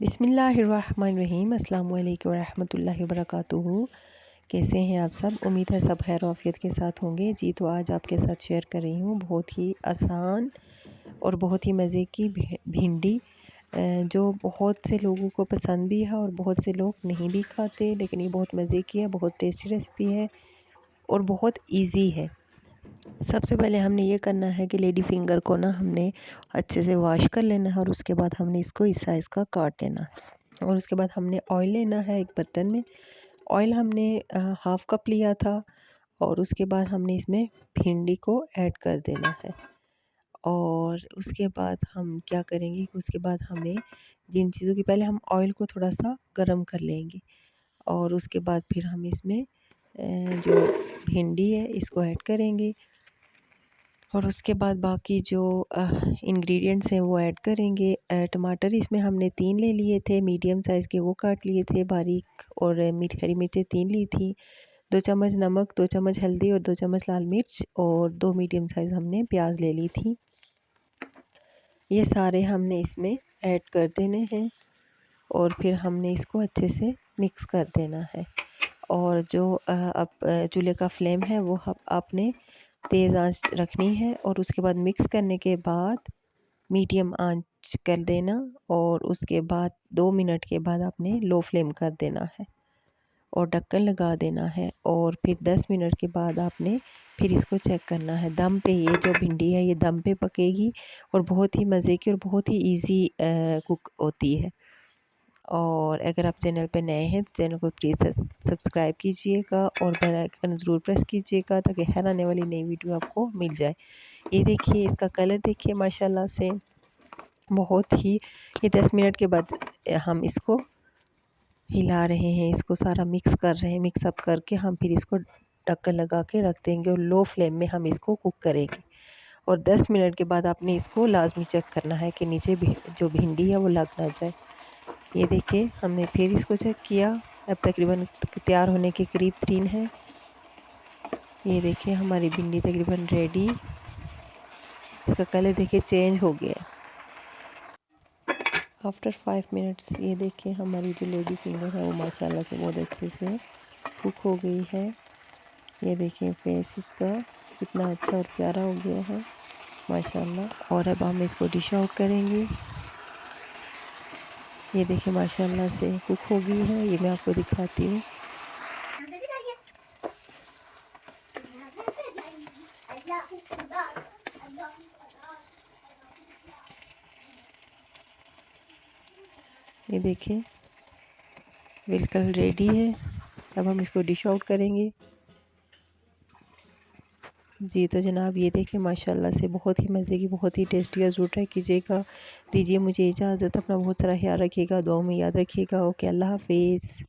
बिस्मिल्लाहिर्रहमानिर्रहीम अस्सलाम वालेकुम रहमतुल्लाहि वबरकातुहू। कैसे हैं आप सब? उम्मीद है सब खैर आफियत के साथ होंगे जी। तो आज आपके साथ शेयर कर रही हूँ बहुत ही आसान और बहुत ही मज़े की भिंडी, जो बहुत से लोगों को पसंद भी है और बहुत से लोग नहीं भी खाते, लेकिन ये बहुत मज़े की है, बहुत टेस्टी रेसिपी है और बहुत ईजी है। सबसे पहले हमने ये करना है कि लेडी फिंगर को ना हमने अच्छे से वॉश कर लेना है और उसके बाद हमने इसको इस साइज़ का काट लेना है। और उसके बाद हमने ऑयल लेना है एक बर्तन में। ऑयल हमने हाफ़ कप लिया था और उसके बाद हमने इसमें भिंडी को ऐड कर देना है। और उसके बाद हम क्या करेंगे कि उसके बाद हमें जिन चीज़ों की पहले हम ऑयल को थोड़ा सा गर्म कर लेंगे और उसके बाद फिर हम इसमें जो भिंडी है इसको ऐड करेंगे और उसके बाद बाकी जो इंग्रेडिएंट्स हैं वो ऐड करेंगे। टमाटर इसमें हमने 3 ले लिए थे मीडियम साइज़ के, वो काट लिए थे बारीक। और हरी मिर्चें 3 ली थी, 2 चम्मच नमक, 2 चम्मच हल्दी और 2 चम्मच लाल मिर्च और 2 मीडियम साइज़ हमने प्याज ले ली थी। ये सारे हमने इसमें ऐड कर देने हैं और फिर हमने इसको अच्छे से मिक्स कर देना है। और जो अब चूल्हे का फ्लेम है वो आपने तेज़ आंच रखनी है और उसके बाद मिक्स करने के बाद मीडियम आंच कर देना और उसके बाद 2 मिनट के बाद आपने लो फ्लेम कर देना है और ढक्कन लगा देना है। और फिर 10 मिनट के बाद आपने फिर इसको चेक करना है दम पे। ये जो भिंडी है ये दम पे पकेगी और बहुत ही मज़े की और बहुत ही इजी कुक होती है। और अगर आप चैनल पे नए हैं तो चैनल को प्लीज़ सब्सक्राइब कीजिएगा और बेल आइकन ज़रूर प्रेस कीजिएगा ताकि हर आने वाली नई वीडियो आपको मिल जाए। ये देखिए, इसका कलर देखिए माशाल्लाह से बहुत ही। ये 10 मिनट के बाद हम इसको हिला रहे हैं, इसको सारा मिक्स कर रहे हैं। मिक्सअप करके हम फिर इसको ढक्कन लगा के रख देंगे और लो फ्लेम में हम इसको कुक करेंगे। और 10 मिनट के बाद आपने इसको लाजमी चेक करना है कि नीचे जो भिंडी है वो लग ना जाए। ये देखिए, हमने फिर इसको चेक किया, अब तकरीबन तैयार होने के करीब 3 है। ये देखिए हमारी भिंडी तकरीबन रेडी। इसका कलर देखिए चेंज हो गया आफ्टर 5 मिनट्स। ये देखिए हमारी जो लेडी फिंगर है वो माशाल्लाह से बहुत अच्छे से कुक हो गई है। ये देखिए फेस इसका कितना अच्छा और प्यारा हो गया है माशाल्लाह। और अब हम इसको डिश आउट करेंगे। ये देखिए माशाल्लाह से कुक हो गई है, ये मैं आपको दिखाती हूँ। ये देखिए बिल्कुल रेडी है। अब हम इसको डिश आउट करेंगे जी। तो जनाब ये देखिए माशाल्लाह से बहुत ही मज़े की, बहुत ही टेस्टी है। ज़रूर ट्राई कीजिएगा। दीजिए मुझे इजाज़त, अपना बहुत सारा ख्याल रखिएगा, दुआ में याद रखिएगा। ओके, अल्लाह हाफिज़।